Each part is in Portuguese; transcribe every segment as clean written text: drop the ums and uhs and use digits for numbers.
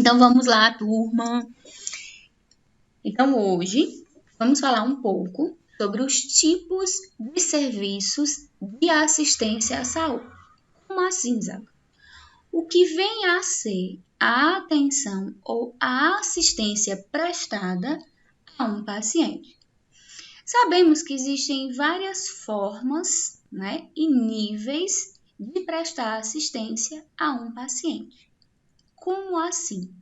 Então, vamos lá, turma. Então, hoje, vamos falar um pouco sobre os tipos de serviços de assistência à saúde. Como assim, Zaga? O que vem a ser a atenção ou a assistência prestada a um paciente. Sabemos que existem várias formas, e níveis de prestar assistência a um paciente. Como assim?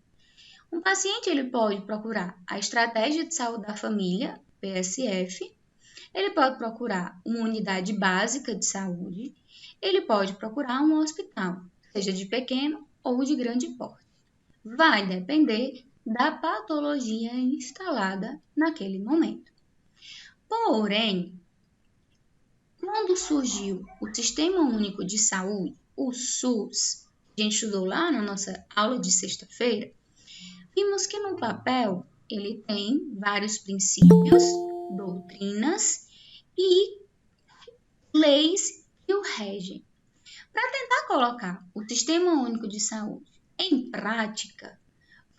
Um paciente ele pode procurar a Estratégia de Saúde da Família, PSF, ele pode procurar uma unidade básica de saúde, ele pode procurar um hospital, seja de pequeno ou de grande porte. Vai depender da patologia instalada naquele momento. Porém, quando surgiu o Sistema Único de Saúde, o SUS, que a gente estudou lá na nossa aula de sexta-feira, vimos que no papel ele tem vários princípios, doutrinas e leis que o regem. Para tentar colocar o Sistema Único de Saúde em prática,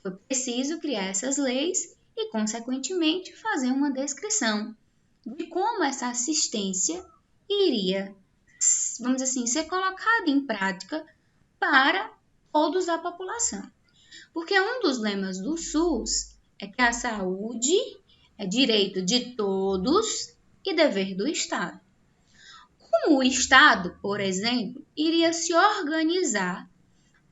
foi preciso criar essas leis e, consequentemente, fazer uma descrição de como essa assistência iria, vamos dizer assim, ser colocada em prática para todos da população. Porque um dos lemas do SUS é que a saúde é direito de todos e dever do Estado. Como o Estado, por exemplo, iria se organizar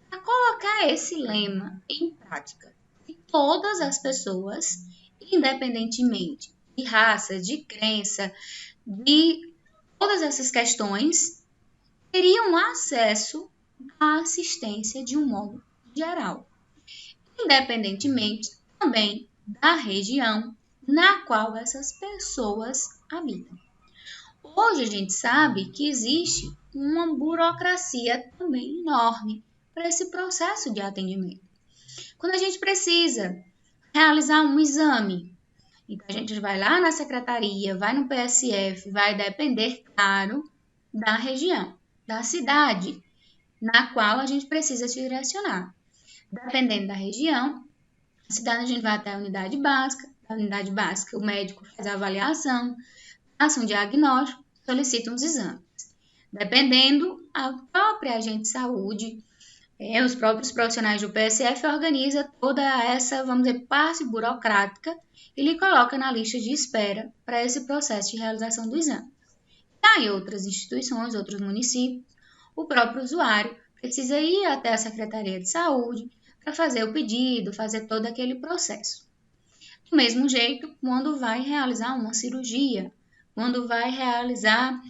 para colocar esse lema em prática? E todas as pessoas, independentemente de raça, de crença, de todas essas questões, teriam acesso à assistência de um modo geral, independentemente também da região na qual essas pessoas habitam. Hoje a gente sabe que existe uma burocracia também enorme para esse processo de atendimento. Quando a gente precisa realizar um exame, então a gente vai lá na secretaria, vai no PSF, vai depender, claro, da região, da cidade na qual a gente precisa se direcionar. Dependendo da região, a cidade a gente vai até a unidade básica. Da unidade básica, o médico faz a avaliação, passa um diagnóstico, solicita uns exames. Dependendo, a própria agente de saúde, os próprios profissionais do PSF organizam toda essa, vamos dizer, parte burocrática e lhe coloca na lista de espera para esse processo de realização do exame. Em outras instituições, outros municípios, o próprio usuário precisa ir até a Secretaria de Saúde para fazer o pedido, fazer todo aquele processo. Do mesmo jeito, quando vai realizar uma cirurgia, quando vai realizar,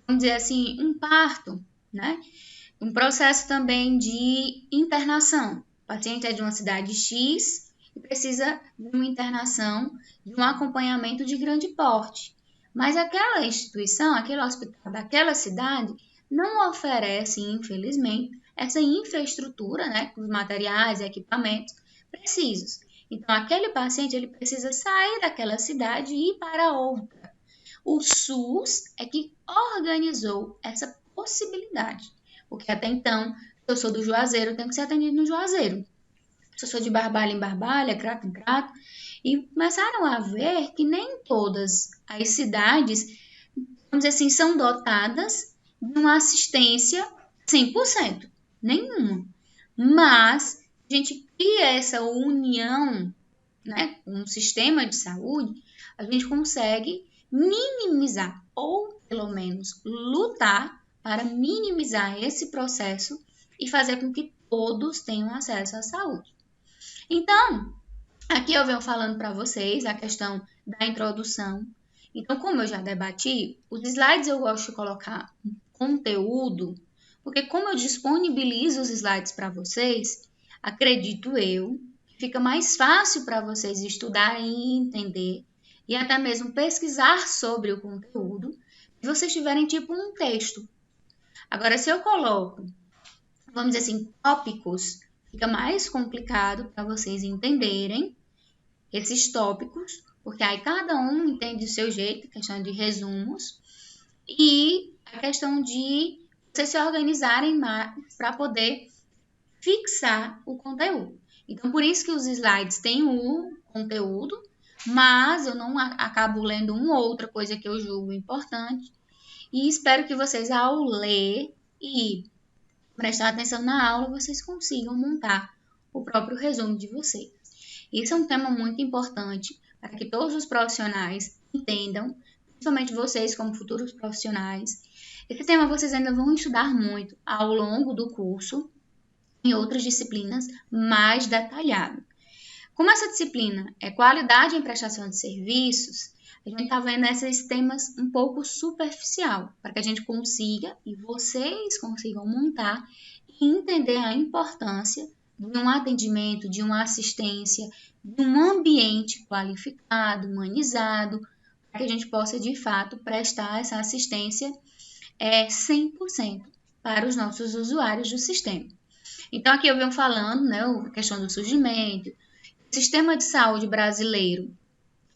vamos dizer assim, um parto, um processo também de internação. O paciente é de uma cidade X e precisa de uma internação, de um acompanhamento de grande porte. Mas aquela instituição, aquele hospital daquela cidade, não oferece, infelizmente, essa infraestrutura, com os materiais e equipamentos precisos. Então, aquele paciente ele precisa sair daquela cidade e ir para outra. O SUS é que organizou essa possibilidade. Porque até então, se eu sou do Juazeiro, eu tenho que ser atendido no Juazeiro. Se eu sou de Barbalha em Barbalha, Crato em Crato. E começaram a ver que nem todas as cidades, vamos dizer assim, são dotadas de uma assistência 100%. Nenhuma. Mas a gente cria essa união, com um sistema de saúde, a gente consegue minimizar ou pelo menos lutar para minimizar esse processo e fazer com que todos tenham acesso à saúde. Então, aqui eu venho falando para vocês a questão da introdução. Então, como eu já debati, os slides eu gosto de colocar conteúdo, porque como eu disponibilizo os slides para vocês, acredito eu, fica mais fácil para vocês estudarem e entender, e até mesmo pesquisar sobre o conteúdo, se vocês tiverem tipo um texto. Agora, se eu coloco, vamos dizer assim, tópicos, fica mais complicado para vocês entenderem esses tópicos, porque aí cada um entende do seu jeito, questão de resumos, e a questão de vocês se organizarem mais para poder fixar o conteúdo. Então, por isso que os slides têm o conteúdo, mas eu não acabo lendo uma ou outra coisa que eu julgo importante. E espero que vocês, ao ler e prestar atenção na aula, vocês consigam montar o próprio resumo de vocês. Isso é um tema muito importante para que todos os profissionais entendam, principalmente vocês como futuros profissionais. Esse tema vocês ainda vão estudar muito ao longo do curso, em outras disciplinas mais detalhado. Como essa disciplina é qualidade em prestação de serviços, a gente está vendo esses temas um pouco superficial, para que a gente consiga, e vocês consigam montar e entender a importância de um atendimento, de uma assistência, de um ambiente qualificado, humanizado, para que a gente possa, de fato, prestar essa assistência 100% para os nossos usuários do sistema. Então, aqui eu venho falando, né, a questão do surgimento. O sistema de saúde brasileiro,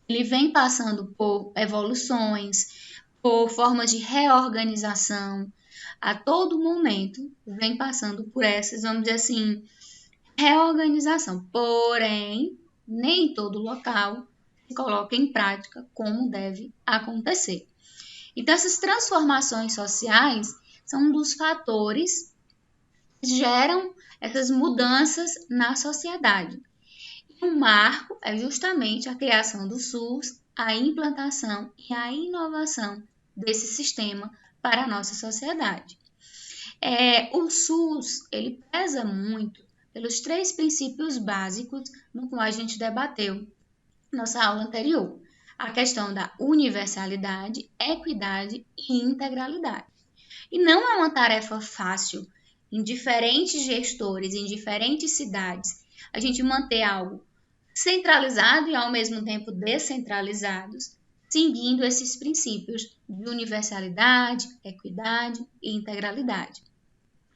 ele vem passando por evoluções, por formas de reorganização, a todo momento vem passando por essas, vamos dizer assim, reorganização. Porém, nem todo local se coloca em prática como deve acontecer. Então, essas transformações sociais são um dos fatores que geram essas mudanças na sociedade. E o marco é justamente a criação do SUS, a implantação e a inovação desse sistema para a nossa sociedade. O SUS, ele pesa muito pelos 3 princípios básicos no qual a gente debateu na nossa aula anterior. A questão da universalidade, equidade e integralidade. E não é uma tarefa fácil em diferentes gestores, em diferentes cidades, a gente manter algo centralizado e ao mesmo tempo descentralizados, seguindo esses princípios de universalidade, equidade e integralidade.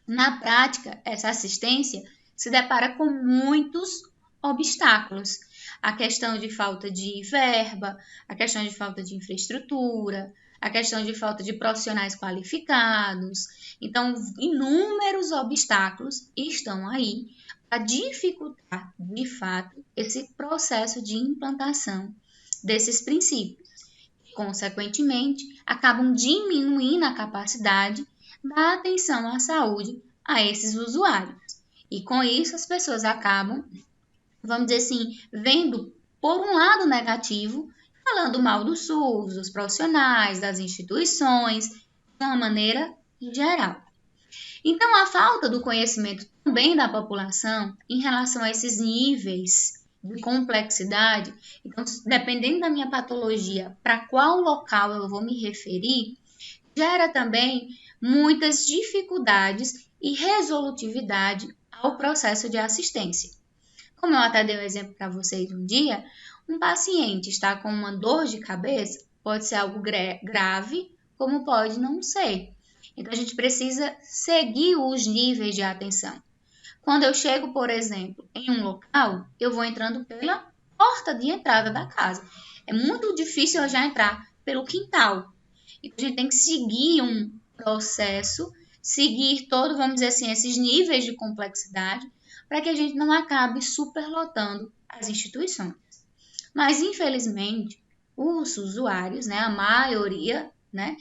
Na prática, essa assistência se depara com muitos obstáculos. A questão de falta de verba, a questão de falta de infraestrutura, a questão de falta de profissionais qualificados. Então, inúmeros obstáculos estão aí para dificultar, de fato, esse processo de implantação desses princípios. Consequentemente, acabam diminuindo a capacidade da atenção à saúde a esses usuários. E com isso, as pessoas acabam, vamos dizer assim, vendo por um lado negativo, falando mal do SUS, dos profissionais, das instituições, de uma maneira geral. Então, a falta do conhecimento também da população em relação a esses níveis de complexidade, então, dependendo da minha patologia, para qual local eu vou me referir, gera também muitas dificuldades e resolutividade ao processo de assistência. Como eu até dei um exemplo para vocês um dia, um paciente está com uma dor de cabeça, pode ser algo grave, como pode não ser. Então, a gente precisa seguir os níveis de atenção. Quando eu chego, por exemplo, em um local, eu vou entrando pela porta de entrada da casa. É muito difícil eu já entrar pelo quintal. Então, a gente tem que seguir um processo, seguir todo, vamos dizer assim, esses níveis de complexidade, para que a gente não acabe superlotando as instituições. Mas, infelizmente, os usuários, né, a maioria, né,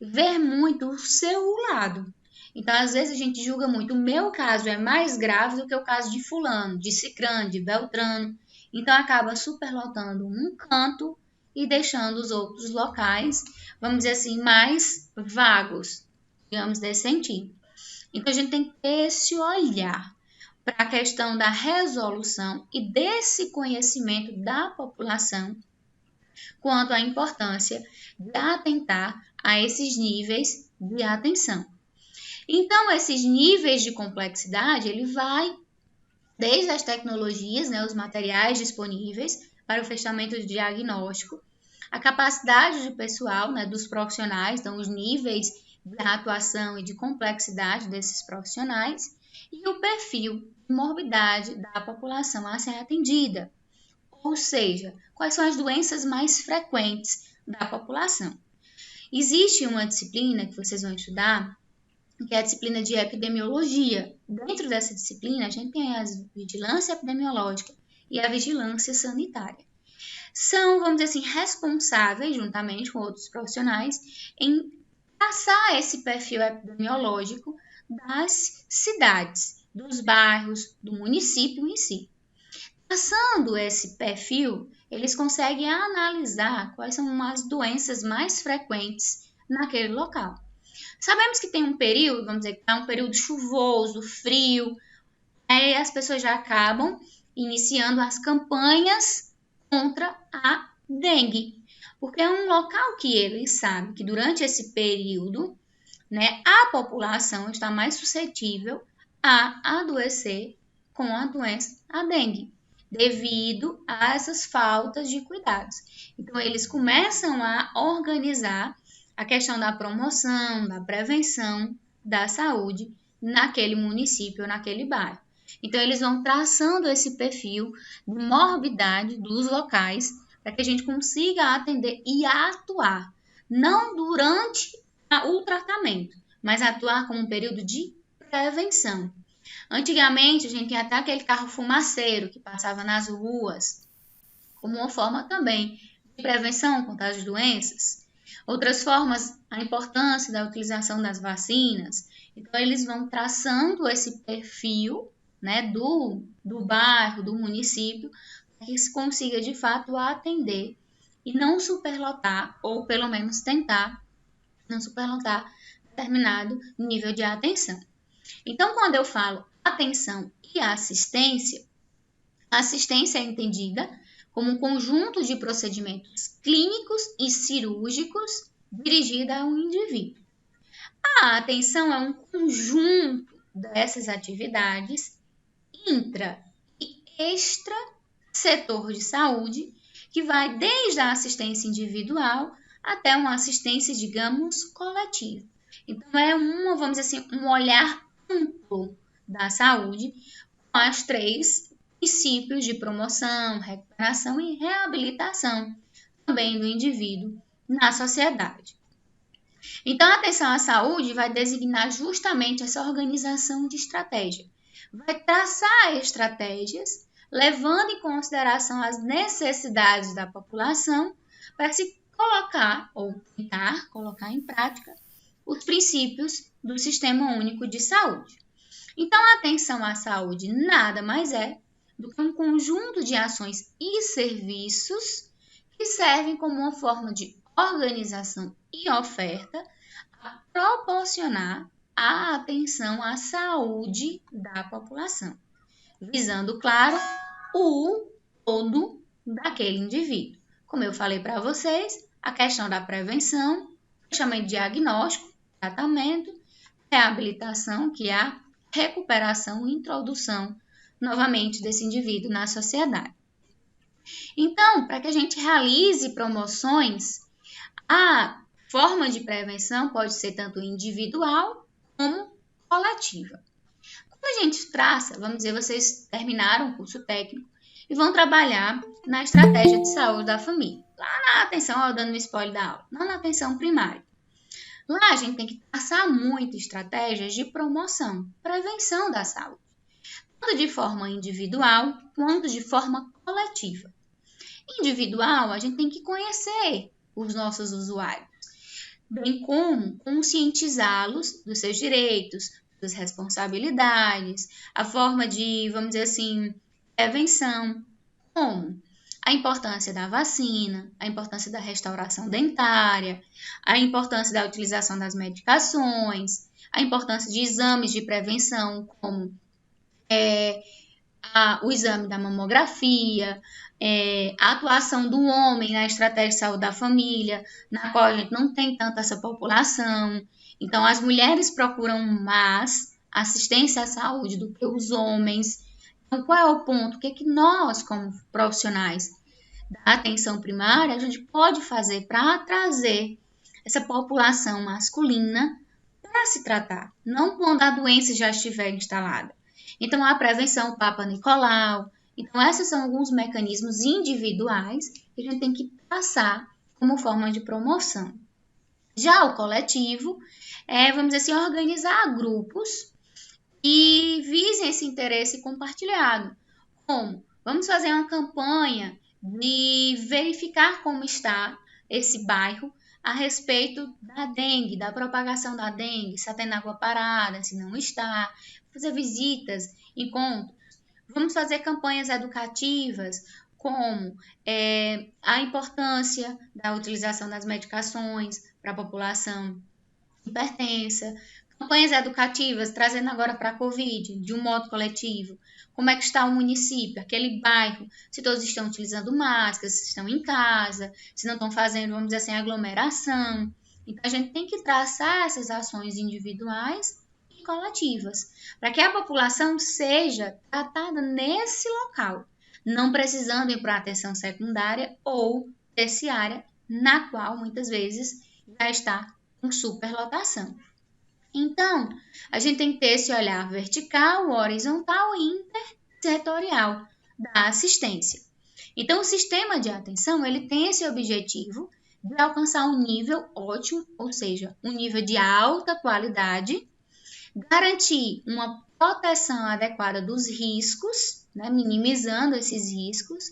vê muito o seu lado. Então, às vezes, a gente julga muito. O meu caso é mais grave do que o caso de fulano, de cicrano, de beltrano. Então, acaba superlotando um canto e deixando os outros locais, vamos dizer assim, mais vagos, digamos, desse sentido. Então, a gente tem que ter esse olhar para a questão da resolução e desse conhecimento da população quanto à importância de atentar a esses níveis de atenção. Então, esses níveis de complexidade, ele vai desde as tecnologias, né, os materiais disponíveis para o fechamento de diagnóstico, a capacidade de pessoal, né, dos profissionais, então os níveis de atuação e de complexidade desses profissionais, e o perfil de morbidade da população a ser atendida, ou seja, quais são as doenças mais frequentes da população. Existe uma disciplina que vocês vão estudar que é a disciplina de epidemiologia. Dentro dessa disciplina, a gente tem a vigilância epidemiológica e a vigilância sanitária. São, vamos dizer assim, responsáveis, juntamente com outros profissionais, em traçar esse perfil epidemiológico das cidades, dos bairros, do município em si. Traçando esse perfil, eles conseguem analisar quais são as doenças mais frequentes naquele local. Sabemos que tem um período, vamos dizer, que é um período chuvoso, frio, aí as pessoas já acabam iniciando as campanhas contra a dengue, porque é um local que eles sabem que durante esse período, né, a população está mais suscetível a adoecer com a doença, a dengue, devido a essas faltas de cuidados. Então, eles começam a organizar a questão da promoção, da prevenção da saúde naquele município, naquele bairro. Então, eles vão traçando esse perfil de morbidade dos locais para que a gente consiga atender e atuar, não durante o tratamento, mas atuar como um período de prevenção. Antigamente, a gente tinha até aquele carro fumaceiro que passava nas ruas, como uma forma também de prevenção contra as doenças. Outras formas, a importância da utilização das vacinas. Então, eles vão traçando esse perfil, né, do bairro, do município, para que se consiga, de fato, atender e não superlotar, ou pelo menos tentar não superlotar determinado nível de atenção. Então, quando eu falo atenção e assistência, a assistência é entendida como um conjunto de procedimentos clínicos e cirúrgicos dirigida a um indivíduo. A atenção é um conjunto dessas atividades intra e extra setor de saúde, que vai desde a assistência individual até uma assistência, digamos, coletiva. Então, é vamos dizer assim, um olhar amplo da saúde, com os 3 princípios de promoção, recuperação e reabilitação também do indivíduo na sociedade. Então, a atenção à saúde vai designar justamente essa organização de estratégia. Vai traçar estratégias, levando em consideração as necessidades da população para se colocar ou tentar colocar em prática os princípios do Sistema Único de Saúde. Então, a atenção à saúde nada mais é do que um conjunto de ações e serviços que servem como uma forma de organização e oferta a proporcionar a atenção à saúde da população, visando, claro, o todo daquele indivíduo. Como eu falei para vocês, a questão da prevenção, fechamento diagnóstico, tratamento, reabilitação, que é a recuperação e introdução novamente desse indivíduo na sociedade. Então, para que a gente realize promoções, a forma de prevenção pode ser tanto individual como coletiva. Quando a gente traça, vamos dizer, vocês terminaram o curso técnico e vão trabalhar na estratégia de saúde da família. Lá na atenção, dando um spoiler da aula, não na atenção primária. Lá a gente tem que traçar muito estratégias de promoção, prevenção da saúde, tanto de forma individual quanto de forma coletiva. Individual, a gente tem que conhecer os nossos usuários, bem como conscientizá-los dos seus direitos, das responsabilidades, a forma de, vamos dizer assim, prevenção, como a importância da vacina, a importância da restauração dentária, a importância da utilização das medicações, a importância de exames de prevenção, como o exame da mamografia, a atuação do homem na estratégia de saúde da família, na qual a gente não tem tanta essa população. Então, as mulheres procuram mais assistência à saúde do que os homens. Então, qual é o ponto? O que é que nós, como profissionais da atenção primária, a gente pode fazer para trazer essa população masculina para se tratar, não quando a doença já estiver instalada. Então, a prevenção Papa Nicolau. Então, esses são alguns mecanismos individuais que a gente tem que passar como forma de promoção. Já o coletivo é, vamos dizer assim, organizar grupos e visem esse interesse compartilhado. Como? Vamos fazer uma campanha de verificar como está esse bairro a respeito da dengue, da propagação da dengue, se está tendo água parada, se não está, fazer visitas, encontros. Vamos fazer campanhas educativas, como a importância da utilização das medicações para a população hipertensa, campanhas educativas, trazendo agora para a Covid, de um modo coletivo, como é que está o município, aquele bairro, se todos estão utilizando máscaras, se estão em casa, se não estão fazendo, vamos dizer assim, aglomeração. Então, a gente tem que traçar essas ações individuais e coletivas, para que a população seja tratada nesse local, não precisando ir para a atenção secundária ou terciária, na qual muitas vezes já está com superlotação. Então, a gente tem que ter esse olhar vertical, horizontal e intersetorial da assistência. Então, o sistema de atenção, ele tem esse objetivo de alcançar um nível ótimo, ou seja, um nível de alta qualidade, garantir uma proteção adequada dos riscos, né, minimizando esses riscos,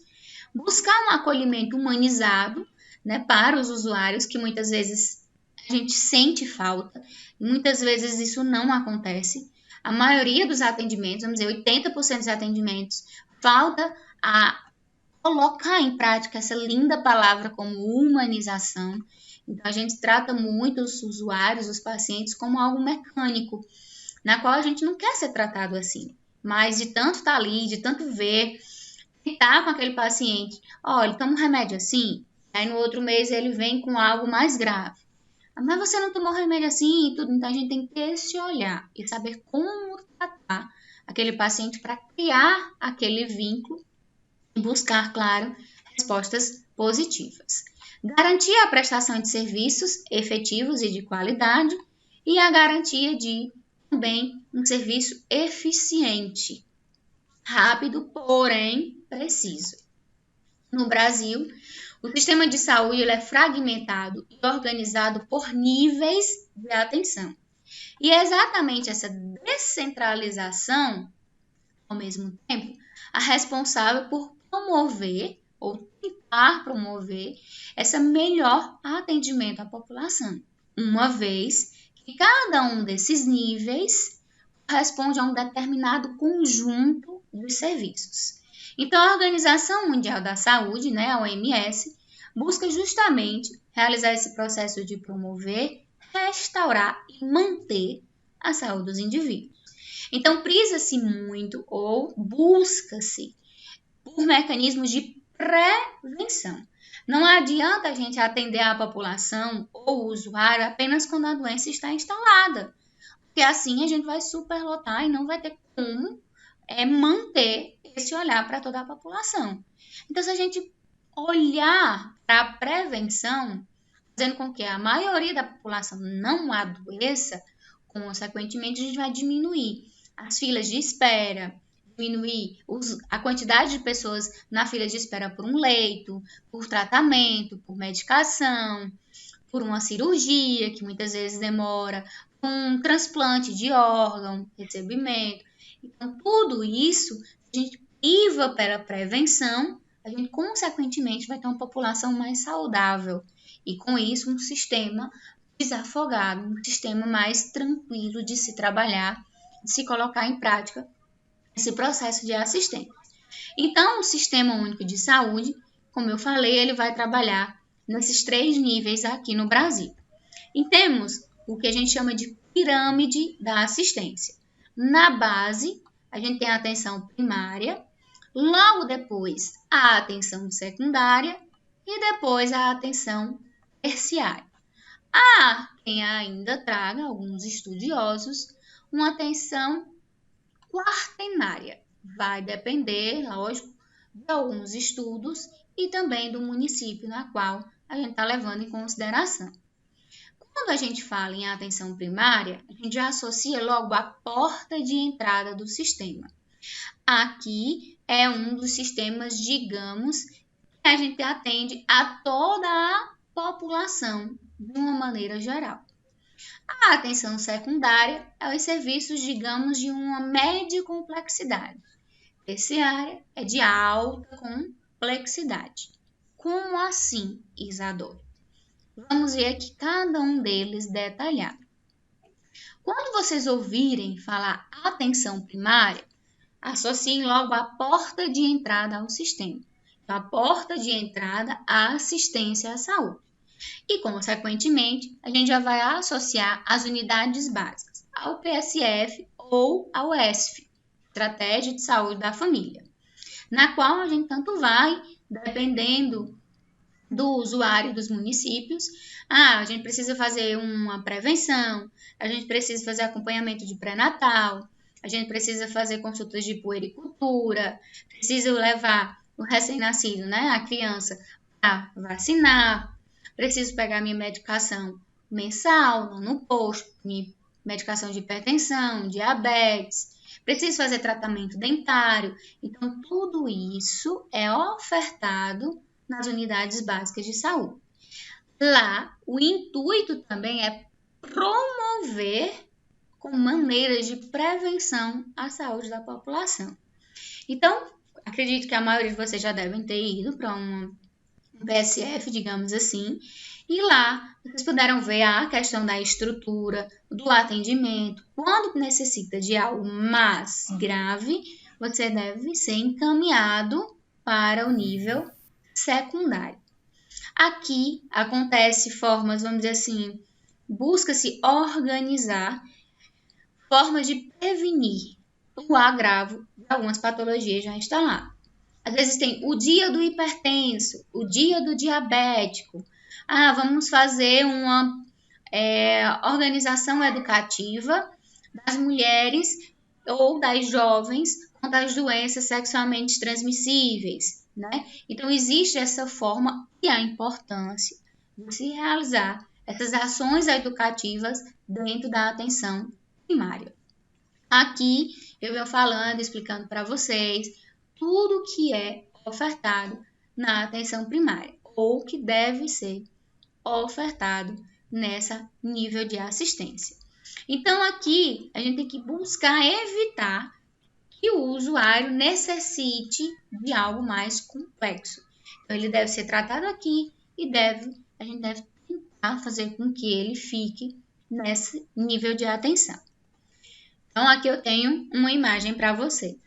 buscar um acolhimento humanizado, né, para os usuários, que muitas vezes a gente sente falta, e muitas vezes isso não acontece. A maioria dos atendimentos, vamos dizer, 80% dos atendimentos, falta a colocar em prática essa linda palavra como humanização. Então, a gente trata muito os usuários, os pacientes, como algo mecânico, na qual a gente não quer ser tratado assim. Mas de tanto estar ali, de tanto ver, estar com aquele paciente, olha, toma um remédio assim, aí no outro mês ele vem com algo mais grave. Mas você não tomou remédio assim e tudo, então a gente tem que ter esse olhar e saber como tratar aquele paciente para criar aquele vínculo e buscar, claro, respostas positivas. Garantir a prestação de serviços efetivos e de qualidade e a garantia de também um serviço eficiente, rápido, porém preciso. No Brasil, o sistema de saúde ele é fragmentado e organizado por níveis de atenção. E é exatamente essa descentralização, ao mesmo tempo, a responsável por promover ou tentar promover esse melhor atendimento à população, uma vez que cada um desses níveis corresponde a um determinado conjunto de serviços. Então, a Organização Mundial da Saúde, né, a OMS, busca justamente realizar esse processo de promover, restaurar e manter a saúde dos indivíduos. Então, prisa-se muito ou busca-se por mecanismos de prevenção. Não adianta a gente atender a população ou o usuário apenas quando a doença está instalada, porque assim a gente vai superlotar e não vai ter como manter esse olhar para toda a população. Então, se a gente olhar para a prevenção, fazendo com que a maioria da população não adoeça, consequentemente, a gente vai diminuir as filas de espera, diminuir a quantidade de pessoas na fila de espera por um leito, por tratamento, por medicação, por uma cirurgia, que muitas vezes demora, um transplante de órgão, recebimento. Então, tudo isso, a gente priva pela prevenção, a gente, consequentemente, vai ter uma população mais saudável. E, com isso, um sistema desafogado, um sistema mais tranquilo de se trabalhar, de se colocar em prática esse processo de assistência. Então, o Sistema Único de Saúde, como eu falei, ele vai trabalhar nesses 3 níveis aqui no Brasil. E temos o que a gente chama de pirâmide da assistência. Na base, a gente tem a atenção primária, logo depois a atenção secundária e depois a atenção terciária. Há quem ainda traga, alguns estudiosos, uma atenção quaternária. Vai depender, lógico, de alguns estudos e também do município na qual a gente está levando em consideração. Quando a gente fala em atenção primária, a gente já associa logo a porta de entrada do sistema. Aqui é um dos sistemas, digamos, que a gente atende a toda a população de uma maneira geral. A atenção secundária é os serviços, digamos, de uma média complexidade. Terciária é de alta complexidade. Como assim, Isadora? Vamos ver aqui cada um deles detalhado. Quando vocês ouvirem falar atenção primária, associem logo a porta de entrada ao sistema. A porta de entrada à assistência à saúde. E, consequentemente, a gente já vai associar as unidades básicas ao PSF ou ao ESF, Estratégia de Saúde da Família, na qual a gente tanto vai, dependendo do usuário dos municípios, a gente precisa fazer uma prevenção, a gente precisa fazer acompanhamento de pré-natal, a gente precisa fazer consultas de puericultura, precisa levar o recém-nascido, né, a criança, para vacinar, preciso pegar minha medicação mensal no posto, minha medicação de hipertensão, diabetes, preciso fazer tratamento dentário. Então, tudo isso é ofertado nas unidades básicas de saúde. Lá, o intuito também é promover com maneiras de prevenção à saúde da população. Então, acredito que a maioria de vocês já devem ter ido para um PSF, digamos assim, e lá vocês puderam ver a questão da estrutura, do atendimento. Quando necessita de algo mais grave, você deve ser encaminhado para o nível secundário. Aqui acontece formas, vamos dizer assim, busca-se organizar formas de prevenir o agravo de algumas patologias já instaladas. Às vezes tem o dia do hipertenso, o dia do diabético. Vamos fazer uma organização educativa das mulheres ou das jovens contra as doenças sexualmente transmissíveis, né? Então, existe essa forma e a importância de se realizar essas ações educativas dentro da atenção primária. Aqui eu venho falando, explicando para vocês tudo que é ofertado na atenção primária ou que deve ser ofertado nessa nível de assistência. Então, aqui a gente tem que buscar evitar que o usuário necessite de algo mais complexo. Então, ele deve ser tratado aqui e a gente deve tentar fazer com que ele fique nesse nível de atenção. Então, aqui eu tenho uma imagem para vocês.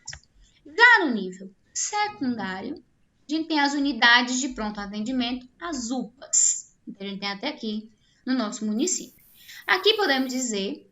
Já no nível secundário, a gente tem as unidades de pronto atendimento, as UPAs. Então, a gente tem até aqui no nosso município. Aqui podemos dizer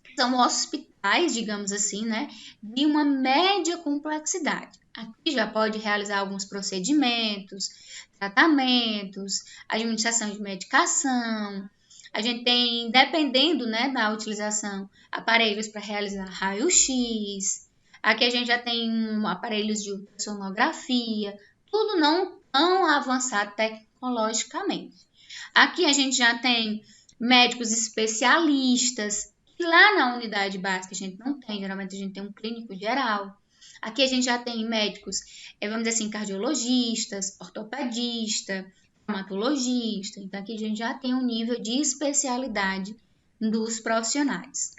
que são hospitais, digamos assim, né, de uma média complexidade. Aqui já pode realizar alguns procedimentos, tratamentos, administração de medicação. A gente tem, dependendo, né, da utilização, aparelhos para realizar raio-x. Aqui a gente já tem aparelhos de ultrassonografia, tudo não tão avançado tecnologicamente. Aqui a gente já tem médicos especialistas, que lá na unidade básica a gente não tem, geralmente a gente tem um clínico geral. Aqui a gente já tem médicos, vamos dizer assim, cardiologistas, ortopedista, traumatologista. Então aqui a gente já tem um nível de especialidade dos profissionais.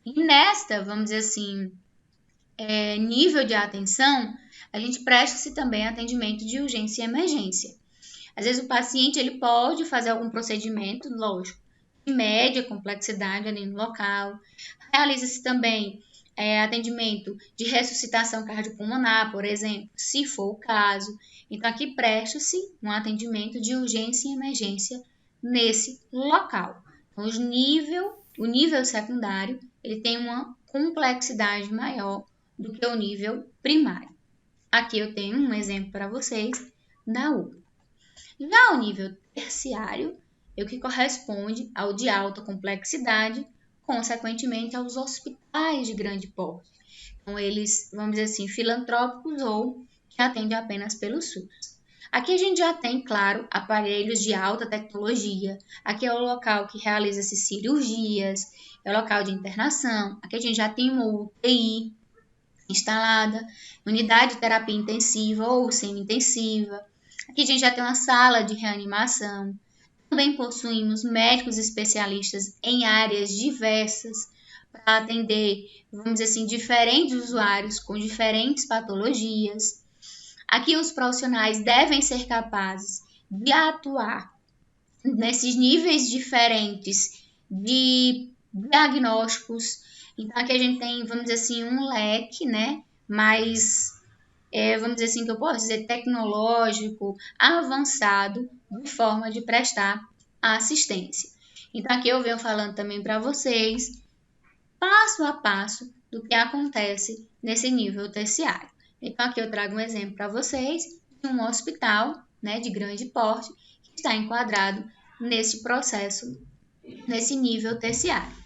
E nesta, vamos dizer assim, nível de atenção, a gente presta-se também atendimento de urgência e emergência. Às vezes o paciente ele pode fazer algum procedimento, lógico, de média complexidade ali no local. Realiza-se também atendimento de ressuscitação cardiopulmonar, por exemplo, se for o caso. Então, aqui presta-se um atendimento de urgência e emergência nesse local. Então, o nível secundário ele tem uma complexidade maior do que o nível primário. Aqui eu tenho um exemplo para vocês da UPA. Já o nível terciário é o que corresponde ao de alta complexidade, consequentemente aos hospitais de grande porte. Então, eles, vamos dizer assim, filantrópicos ou que atendem apenas pelo SUS. Aqui a gente já tem, claro, aparelhos de alta tecnologia. Aqui é o local que realiza-se cirurgias, é o local de internação. Aqui a gente já tem uma UTI instalada, unidade de terapia intensiva ou semi-intensiva. Aqui a gente já tem uma sala de reanimação, Também possuímos médicos especialistas em áreas diversas para atender, vamos dizer assim, diferentes usuários com diferentes patologias. Aqui os profissionais devem ser capazes de atuar nesses níveis diferentes de diagnósticos. Então, aqui a gente tem, vamos dizer assim, um leque, né, mais, vamos dizer assim, que eu posso dizer, tecnológico, avançado, de forma de prestar assistência. Então, aqui eu venho falando também para vocês, passo a passo, do que acontece nesse nível terciário. Então, aqui eu trago um exemplo para vocês de um hospital, né, de grande porte, que está enquadrado nesse processo, nesse nível terciário.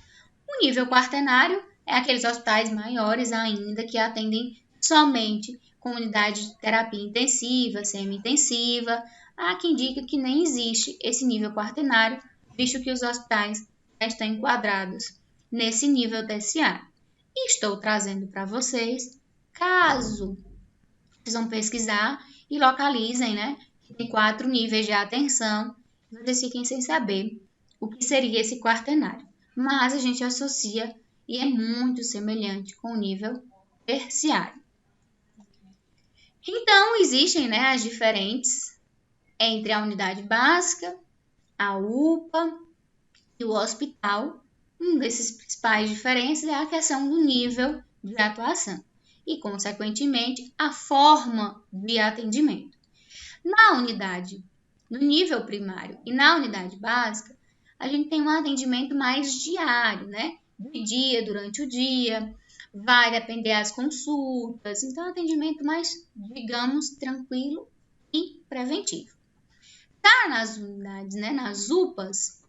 O nível quaternário é aqueles hospitais maiores ainda que atendem somente com unidade de terapia intensiva, semi-intensiva. Há quem diga que nem existe esse nível quaternário, visto que os hospitais já estão enquadrados nesse nível terciário. E estou trazendo para vocês, caso vocês vão pesquisar e localizem, né? Tem 4 níveis de atenção, vocês fiquem sem saber o que seria esse quaternário. Mas a gente associa e é muito semelhante com o nível terciário. Então, existem, né, as diferentes entre a unidade básica, a UPA e o hospital. Um desses principais diferenças é a questão do nível de atuação e, consequentemente, a forma de atendimento. Na unidade, no nível primário e na unidade básica, a gente tem um atendimento mais diário, né? De dia, durante o dia, vai depender das consultas, então atendimento mais, digamos, tranquilo e preventivo. Tá nas unidades, né? Nas UPAs,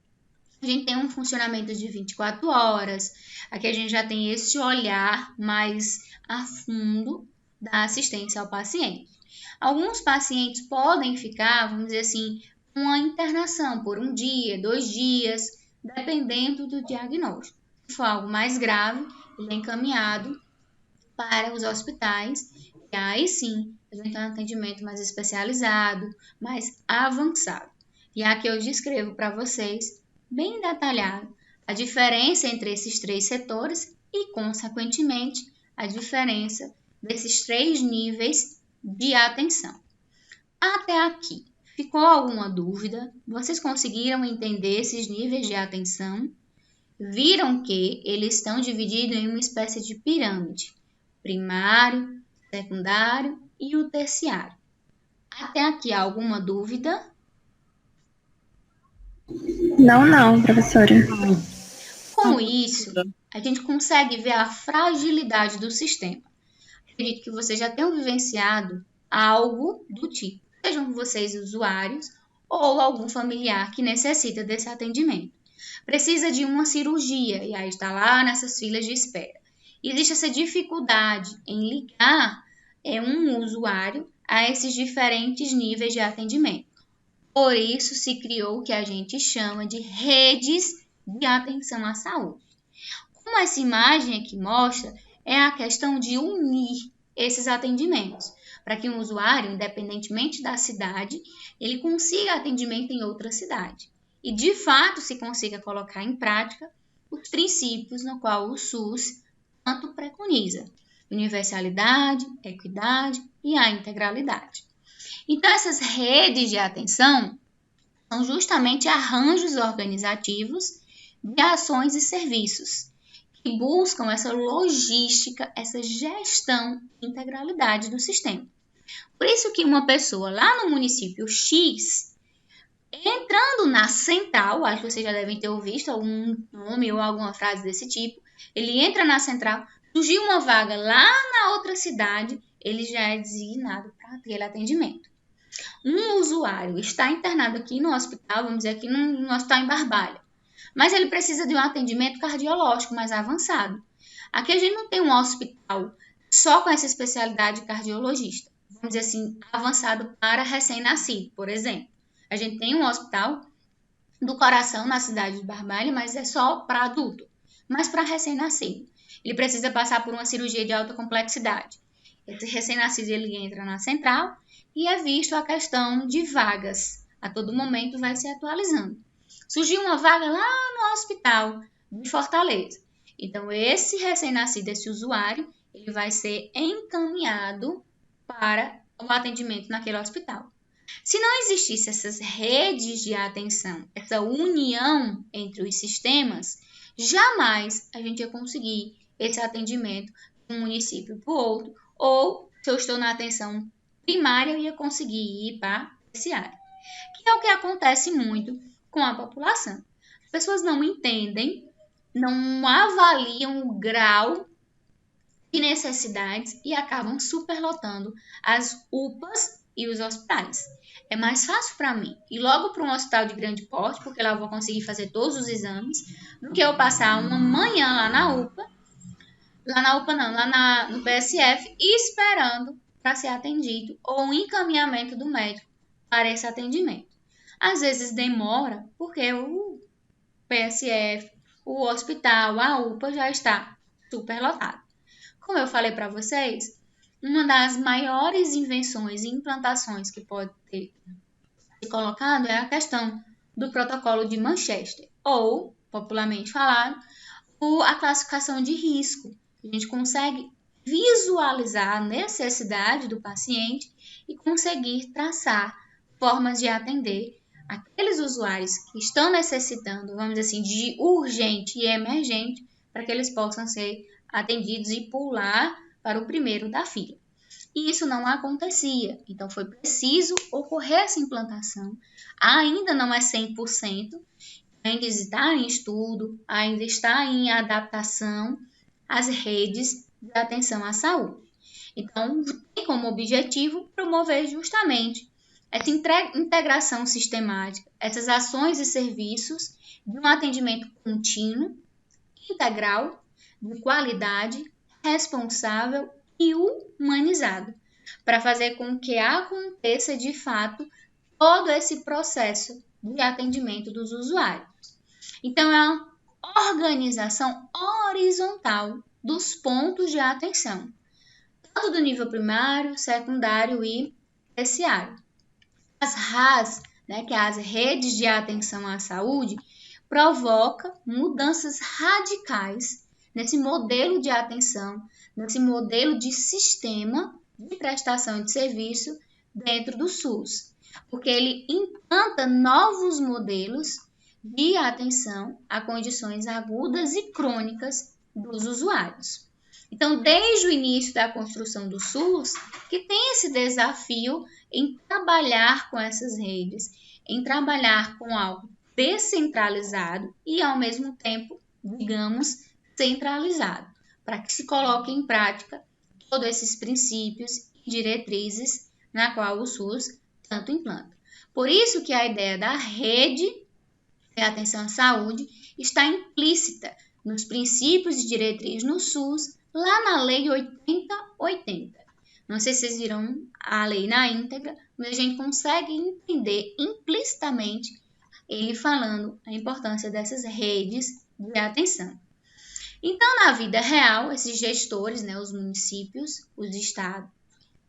a gente tem um funcionamento de 24 horas, aqui a gente já tem esse olhar mais a fundo da assistência ao paciente. Alguns pacientes podem ficar, vamos dizer assim, uma internação por 1 dia, 2 dias, dependendo do diagnóstico. Se for algo mais grave, ele é encaminhado para os hospitais, e aí sim, a gente tem um atendimento mais especializado, mais avançado. E aqui eu descrevo para vocês, bem detalhado, a diferença entre esses 3 setores e, consequentemente, a diferença desses 3 níveis de atenção. Até aqui, ficou alguma dúvida? Vocês conseguiram entender esses níveis de atenção? Viram que eles estão divididos em uma espécie de pirâmide: primário, secundário e o terciário. Até aqui, alguma dúvida? Não, professora. Com isso, a gente consegue ver a fragilidade do sistema. Acredito que vocês já tenham vivenciado algo do tipo, sejam vocês usuários ou algum familiar que necessita desse atendimento. Precisa de uma cirurgia e aí está lá nessas filas de espera. Existe essa dificuldade em ligar um usuário a esses diferentes níveis de atendimento. Por isso se criou o que a gente chama de redes de atenção à saúde. Como essa imagem aqui mostra, é a questão de unir esses atendimentos, para que um usuário, independentemente da cidade, ele consiga atendimento em outra cidade. E, de fato, se consiga colocar em prática os princípios no qual o SUS tanto preconiza: universalidade, equidade e a integralidade. Então, essas redes de atenção são justamente arranjos organizativos de ações e serviços que buscam essa logística, essa gestão e integralidade do sistema. Por isso que uma pessoa lá no município X, entrando na central, acho que vocês já devem ter ouvido algum nome ou alguma frase desse tipo, ele entra na central, surgiu uma vaga lá na outra cidade, ele já é designado para aquele atendimento. Um usuário está internado aqui no hospital, vamos dizer aqui no hospital em Barbalha, mas ele precisa de um atendimento cardiológico mais avançado. Aqui a gente não tem um hospital só com essa especialidade de cardiologista, vamos dizer assim, avançado para recém-nascido, por exemplo. A gente tem um hospital do coração na cidade de Barbalha, mas é só para adulto, mas para recém-nascido. Ele precisa passar por uma cirurgia de alta complexidade. Esse recém-nascido ele entra na central e é visto a questão de vagas A todo momento vai se atualizando. Surgiu uma vaga lá no hospital de Fortaleza. Então, esse recém-nascido, esse usuário, ele vai ser encaminhado para o atendimento naquele hospital. Se não existisse essas redes de atenção, essa união entre os sistemas, jamais a gente ia conseguir esse atendimento de um município para o outro, ou se eu estou na atenção primária, eu ia conseguir ir para a terciária, que é o que acontece muito com a população. As pessoas não entendem, não avaliam o grau de necessidades e acabam superlotando as UPAs e os hospitais. É mais fácil para mim ir logo para um hospital de grande porte, porque lá eu vou conseguir fazer todos os exames, do que eu passar uma manhã lá na UPA, lá no PSF, esperando para ser atendido, ou um encaminhamento do médico para esse atendimento. Às vezes demora, porque o PSF, o hospital, a UPA já está superlotado. Como eu falei para vocês, uma das maiores invenções e implantações que pode ter se colocado é a questão do protocolo de Manchester, ou, popularmente falado, a classificação de risco. A gente consegue visualizar a necessidade do paciente e conseguir traçar formas de atender aqueles usuários que estão necessitando, vamos dizer assim, de urgente e emergente, para que eles possam ser atendidos e pular para o primeiro da fila. E isso não acontecia, então foi preciso ocorrer essa implantação. Ainda não é 100%, ainda está em estudo, ainda está em adaptação às redes de atenção à saúde. Então, tem como objetivo promover justamente essa integração sistemática, essas ações e serviços de um atendimento contínuo, integral, de qualidade, responsável e humanizado, para fazer com que aconteça de fato todo esse processo de atendimento dos usuários. Então, é uma organização horizontal dos pontos de atenção, tanto do nível primário, secundário e terciário. As RAS, que é as redes de atenção à saúde, provoca mudanças radicais nesse modelo de atenção, nesse modelo de sistema de prestação de serviço dentro do SUS, porque ele implanta novos modelos de atenção a condições agudas e crônicas dos usuários. Então, desde o início da construção do SUS, que tem esse desafio em trabalhar com essas redes, em trabalhar com algo descentralizado e, ao mesmo tempo, digamos, centralizado, para que se coloque em prática todos esses princípios e diretrizes na qual o SUS tanto implanta. Por isso que a ideia da rede de atenção à saúde está implícita nos princípios e diretrizes no SUS, lá na Lei 8080. Não sei se vocês viram a lei na íntegra, mas a gente consegue entender implicitamente ele falando a importância dessas redes de atenção. Então, na vida real, esses gestores, os municípios, os estados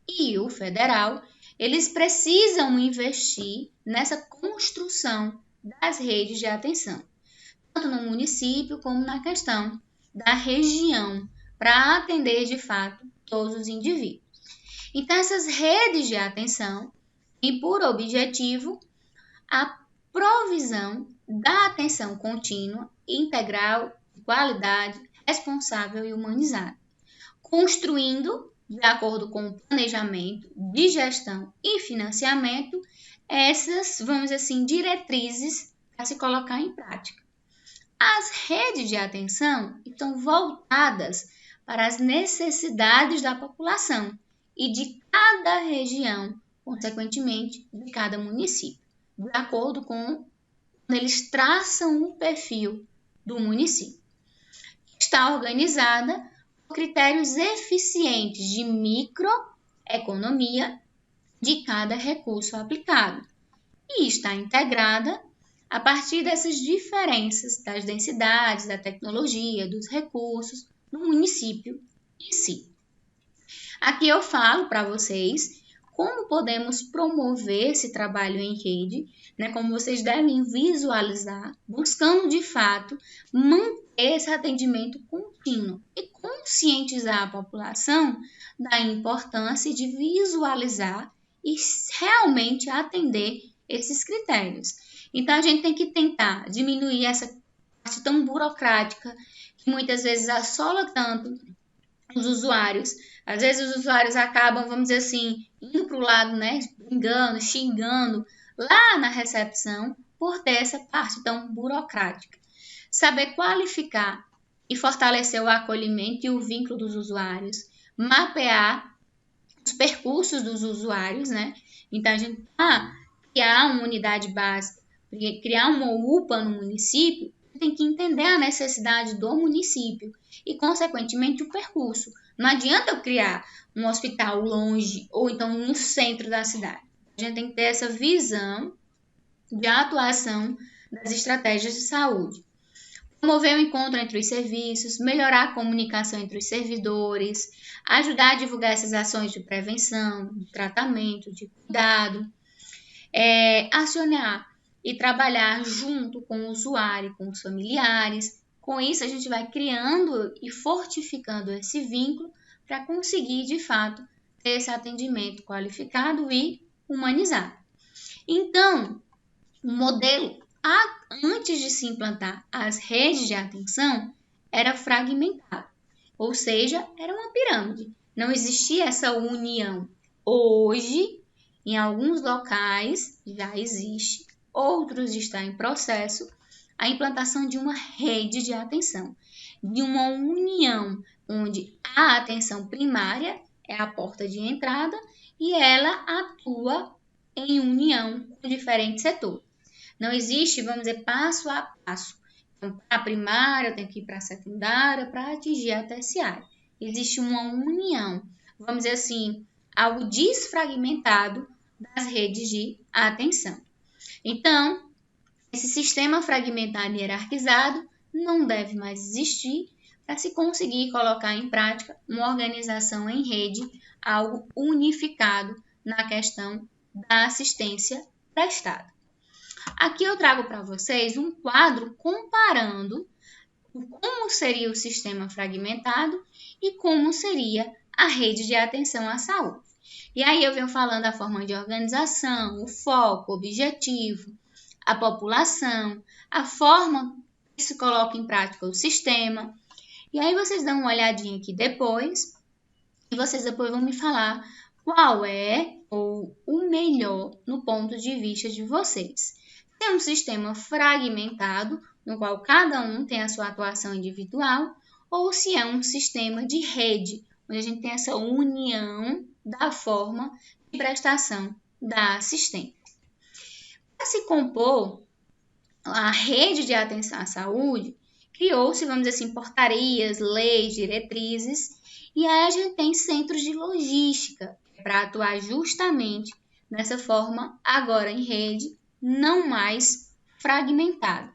e o federal, eles precisam investir nessa construção das redes de atenção, tanto no município como na questão da região, para atender de fato todos os indivíduos. Então, essas redes de atenção têm por objetivo a provisão da atenção contínua, integral, de qualidade, responsável e humanizada, construindo, de acordo com o planejamento de gestão e financiamento, essas, vamos dizer assim, diretrizes para se colocar em prática. As redes de atenção estão voltadas para as necessidades da população e de cada região, consequentemente, de cada município, de acordo com quando eles traçam o perfil do município. Está organizada por critérios eficientes de microeconomia de cada recurso aplicado e está integrada a partir dessas diferenças das densidades, da tecnologia, dos recursos no município em si. Aqui eu falo para vocês como podemos promover esse trabalho em rede, né? Como vocês devem visualizar, buscando de fato manter esse atendimento contínuo e conscientizar a população da importância de visualizar e realmente atender esses critérios. Então, a gente tem que tentar diminuir essa parte tão burocrática que muitas vezes assola tanto os usuários. Às vezes os usuários acabam, vamos dizer assim, indo para o lado, né, brigando, xingando lá na recepção por ter essa parte tão burocrática. Saber qualificar e fortalecer o acolhimento e o vínculo dos usuários, mapear os percursos dos usuários, né? Então, a gente criar uma unidade básica, criar uma UPA no município, tem que entender a necessidade do município e, consequentemente, o percurso. Não adianta eu criar um hospital longe ou então no centro da cidade. A gente tem que ter essa visão de atuação das estratégias de saúde. Promover o encontro entre os serviços, melhorar a comunicação entre os servidores, ajudar a divulgar essas ações de prevenção, de tratamento, de cuidado, acionar e trabalhar junto com o usuário, com os familiares. Com isso, a gente vai criando e fortificando esse vínculo para conseguir, de fato, ter esse atendimento qualificado e humanizado. Então, o modelo, antes de se implantar as redes de atenção, era fragmentado, ou seja, era uma pirâmide. Não existia essa união. Hoje, em alguns locais, já existe, outros está em processo, a implantação de uma rede de atenção, de uma união, onde a atenção primária é a porta de entrada e ela atua em união com diferentes setores. Não existe, vamos dizer, passo a passo. Então, para a primária, eu tenho que ir para a secundária para atingir a terciária. Existe uma união, vamos dizer assim, algo desfragmentado das redes de atenção. Então, esse sistema fragmentado e hierarquizado não deve mais existir para se conseguir colocar em prática uma organização em rede, algo unificado na questão da assistência prestada. Aqui eu trago para vocês um quadro comparando como seria o sistema fragmentado e como seria a rede de atenção à saúde. E aí eu venho falando a forma de organização, o foco, o objetivo, a população, a forma que se coloca em prática o sistema. E aí vocês dão uma olhadinha aqui depois e vocês depois vão me falar qual é ou o melhor no ponto de vista de vocês. É um sistema fragmentado, no qual cada um tem a sua atuação individual, ou se é um sistema de rede, onde a gente tem essa união da forma de prestação da assistência. Para se compor a rede de atenção à saúde, criou-se, vamos dizer assim, portarias, leis, diretrizes, e aí a gente tem centros de logística para atuar justamente nessa forma, agora em rede, não mais fragmentado.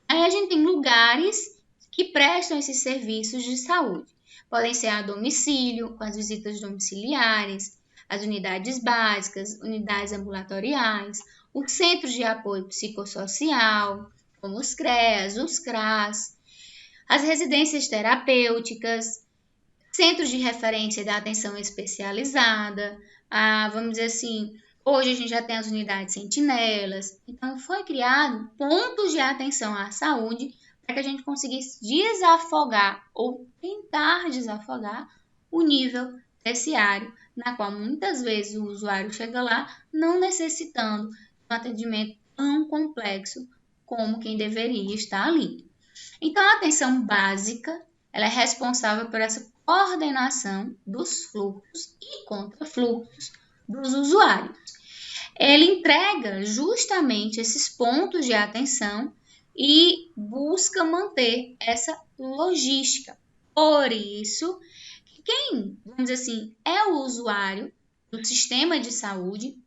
Aí a gente tem lugares que prestam esses serviços de saúde. Podem ser a domicílio, com as visitas domiciliares, as unidades básicas, unidades ambulatoriais, os centros de apoio psicossocial, como os CREAS, os CRAS, as residências terapêuticas, centros de referência da atenção especializada, vamos dizer assim, hoje a gente já tem as unidades sentinelas, então foi criado pontos de atenção à saúde para que a gente conseguisse desafogar ou tentar desafogar o nível terciário, na qual muitas vezes o usuário chega lá não necessitando de um atendimento tão complexo como quem deveria estar ali. Então, a atenção básica ela é responsável por essa coordenação dos fluxos e contrafluxos dos usuários. Ele entrega justamente esses pontos de atenção e busca manter essa logística. Por isso, quem, vamos dizer assim, é o usuário do sistema de saúde,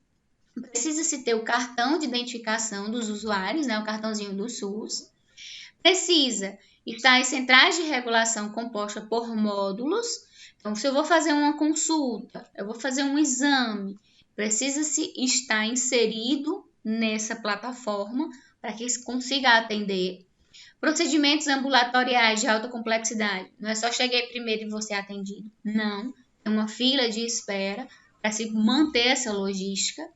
precisa se ter o cartão de identificação dos usuários, né, o cartãozinho do SUS, precisa estar em centrais de regulação composta por módulos, Então, se eu vou fazer uma consulta, eu vou fazer um exame, precisa-se estar inserido nessa plataforma para que se consiga atender. Procedimentos ambulatoriais de alta complexidade. Não é só cheguei primeiro e vou ser atendido. Não. É uma fila de espera para se manter essa logística.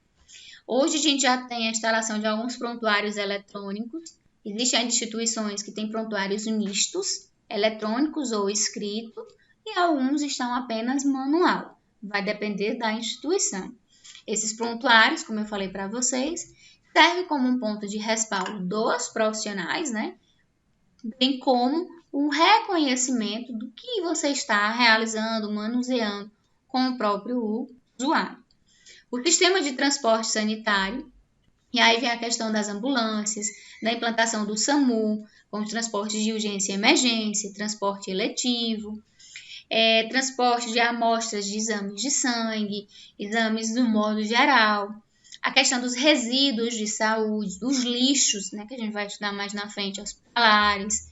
Hoje a gente já tem a instalação de alguns prontuários eletrônicos. Existem instituições que têm prontuários mistos, eletrônicos ou escritos, e alguns estão apenas manual. Vai depender da instituição. Esses prontuários, como eu falei para vocês, servem como um ponto de respaldo dos profissionais, né? Bem como o reconhecimento do que você está realizando, manuseando com o próprio usuário. O sistema de transporte sanitário, e aí vem a questão das ambulâncias, da implantação do SAMU, como transporte de urgência e emergência, transporte eletivo, transporte de amostras de exames de sangue, exames do modo geral, a questão dos resíduos de saúde, dos lixos, né, que a gente vai estudar mais na frente, hospitalares.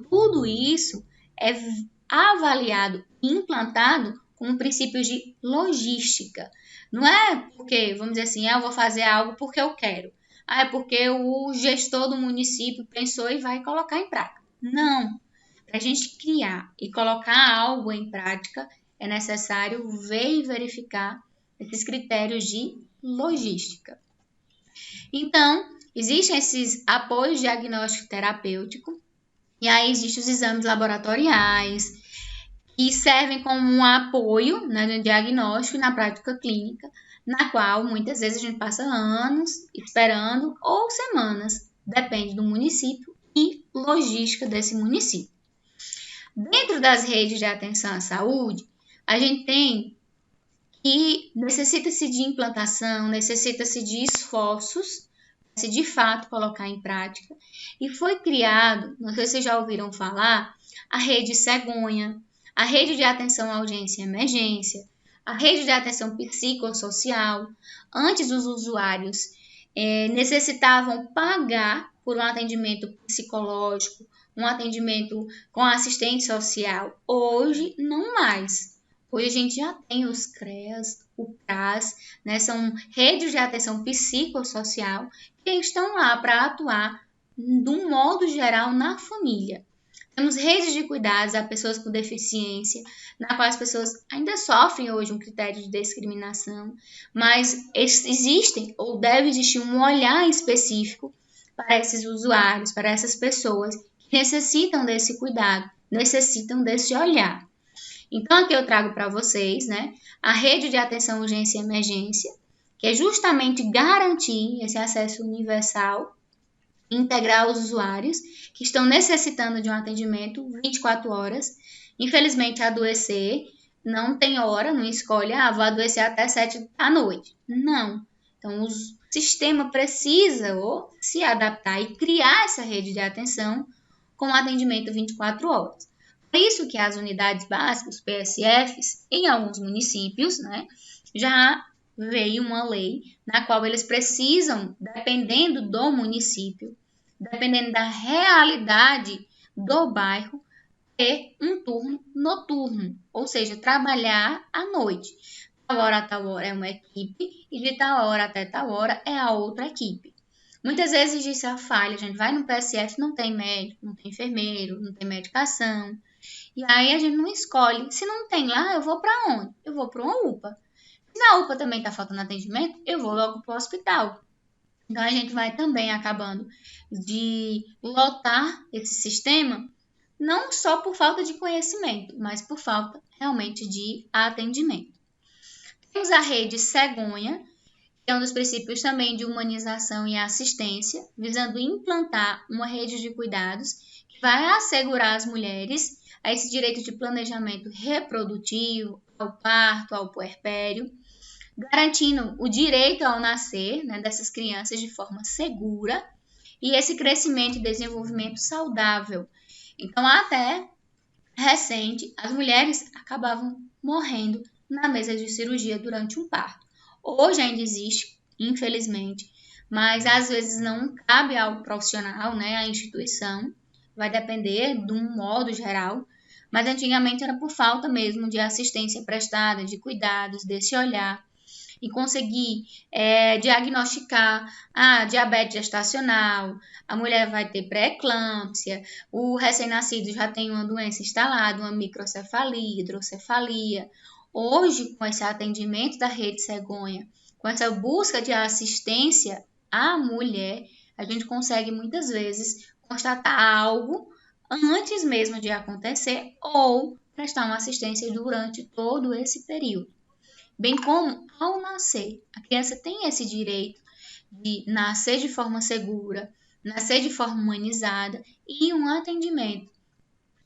Tudo isso é avaliado e implantado com princípios de logística. Não é porque, vamos dizer assim, eu vou fazer algo porque eu quero. É porque o gestor do município pensou e vai colocar em prática. Não. Para a gente criar e colocar algo em prática, é necessário ver e verificar esses critérios de logística. Então, existem esses apoios diagnóstico terapêutico, e aí existem os exames laboratoriais, que servem como um apoio, né, no diagnóstico e na prática clínica, na qual muitas vezes a gente passa anos esperando ou semanas, depende do município e logística desse município. Dentro das redes de atenção à saúde, a gente tem que necessita-se de implantação, necessita-se de esforços para se de fato colocar em prática. E foi criado, não sei se vocês já ouviram falar, a rede Cegonha, a rede de atenção à urgência e emergência, a rede de atenção psicossocial. Antes os usuários necessitavam pagar por um atendimento psicológico, um atendimento com assistente social. Hoje, não mais. Hoje a gente já tem os CREAS, o CRAS, né? São redes de atenção psicossocial que estão lá para atuar de um modo geral na família. Temos redes de cuidados a pessoas com deficiência, na qual as pessoas ainda sofrem hoje um critério de discriminação, mas existem ou deve existir um olhar específico para esses usuários, para essas pessoas que necessitam desse cuidado, necessitam desse olhar. Então, aqui eu trago para vocês, né, a rede de atenção urgência e emergência, que é justamente garantir esse acesso universal, integrar os usuários que estão necessitando de um atendimento 24 horas. Infelizmente, adoecer não tem hora, não escolhe, vou adoecer até 7 da noite. Não. Então, o sistema precisa se adaptar e criar essa rede de atenção com atendimento 24 horas. Por isso que as unidades básicas, PSFs, em alguns municípios, né, já veio uma lei na qual eles precisam, dependendo do município, dependendo da realidade do bairro, ter um turno noturno, ou seja, trabalhar à noite. Tal hora a tal hora é uma equipe e de tal hora até tal hora é a outra equipe. Muitas vezes existe a falha, a gente vai no PSF, não tem médico, não tem enfermeiro, não tem medicação. E aí a gente não escolhe. Se não tem lá, eu vou para onde? Eu vou para uma UPA. Se na UPA também está faltando atendimento, eu vou logo para o hospital. Então a gente vai também acabando de lotar esse sistema, não só por falta de conhecimento, mas por falta realmente de atendimento. Temos a rede Cegonha, que é um dos princípios também de humanização e assistência, visando implantar uma rede de cuidados que vai assegurar às mulheres a esse direito de planejamento reprodutivo, ao parto, ao puerpério, garantindo o direito ao nascer, né, dessas crianças de forma segura e esse crescimento e desenvolvimento saudável. Então, até recente, as mulheres acabavam morrendo na mesa de cirurgia durante um parto. Hoje ainda existe, infelizmente, mas às vezes não cabe ao profissional, né, à instituição, vai depender de um modo geral, Mas antigamente era por falta mesmo de assistência prestada, de cuidados, desse olhar e conseguir diagnosticar a diabetes gestacional, a mulher vai ter pré-eclâmpsia, o recém-nascido já tem uma doença instalada, uma microcefalia, hidrocefalia. Hoje, com esse atendimento da Rede Cegonha, com essa busca de assistência à mulher, a gente consegue muitas vezes constatar algo antes mesmo de acontecer ou prestar uma assistência durante todo esse período. Bem como ao nascer, a criança tem esse direito de nascer de forma segura, nascer de forma humanizada e um atendimento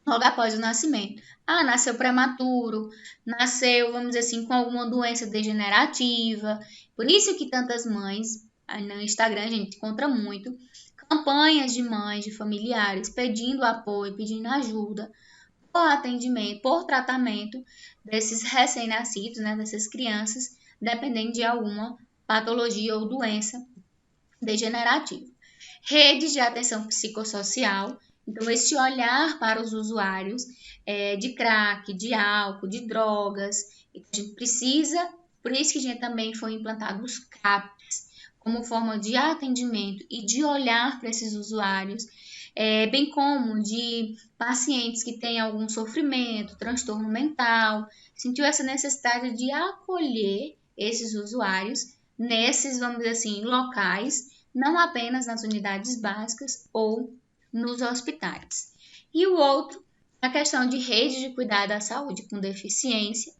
logo após o nascimento. Ah, nasceu prematuro, nasceu, vamos dizer assim, com alguma doença degenerativa. Por isso que tantas mães, aí no Instagram a gente encontra muito, campanhas de mães, de familiares, pedindo apoio, pedindo ajuda por atendimento, por tratamento desses recém-nascidos, né, dessas crianças, dependendo de alguma patologia ou doença degenerativa. Redes de atenção psicossocial, então esse olhar para os usuários de crack, de álcool, de drogas, a gente precisa, por isso que a gente também foi implantado os CAPs, como forma de atendimento e de olhar para esses usuários, bem como de pacientes que têm algum sofrimento, transtorno mental, sentiu essa necessidade de acolher esses usuários nesses, vamos dizer assim, locais, não apenas nas unidades básicas ou nos hospitais. E o outro, a questão de rede de cuidado à saúde com deficiência,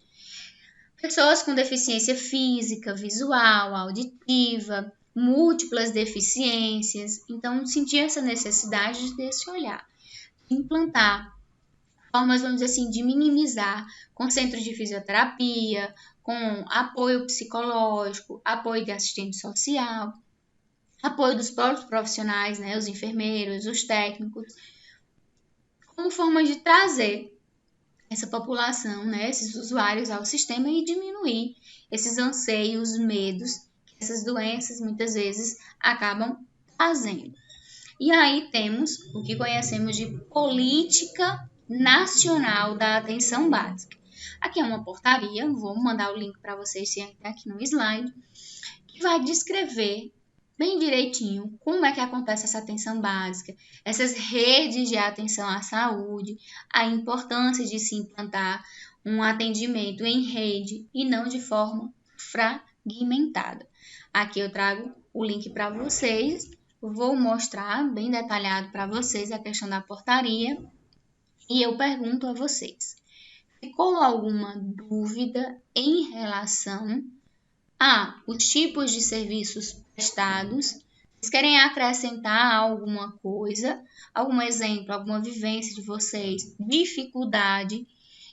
pessoas com deficiência física, visual, auditiva, múltiplas deficiências. Então, sentir essa necessidade desse olhar, implantar formas, vamos dizer assim, de minimizar com centros de fisioterapia, com apoio psicológico, apoio de assistente social, apoio dos próprios profissionais, né, os enfermeiros, os técnicos, como forma de trazer essa população, né, esses usuários ao sistema e diminuir esses anseios, medos que essas doenças muitas vezes acabam trazendo. E aí temos o que conhecemos de Política Nacional da Atenção Básica. Aqui é uma portaria, vou mandar o link para vocês aqui no slide, que vai descrever bem direitinho como é que acontece essa atenção básica, essas redes de atenção à saúde, a importância de se implantar um atendimento em rede e não de forma fragmentada. Aqui eu trago o link para vocês, vou mostrar bem detalhado para vocês a questão da portaria e eu pergunto a vocês, ficou alguma dúvida em relação os tipos de serviços prestados? Vocês querem acrescentar alguma coisa, algum exemplo, alguma vivência de vocês, dificuldade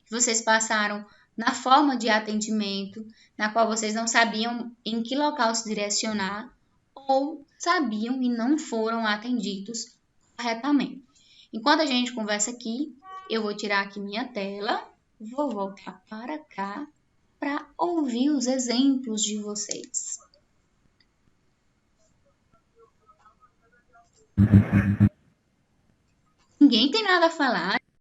que vocês passaram na forma de atendimento, na qual vocês não sabiam em que local se direcionar ou sabiam e não foram atendidos corretamente? Enquanto a gente conversa aqui, eu vou tirar aqui minha tela, vou voltar para cá para ouvir os exemplos de vocês. Ninguém tem nada a falar?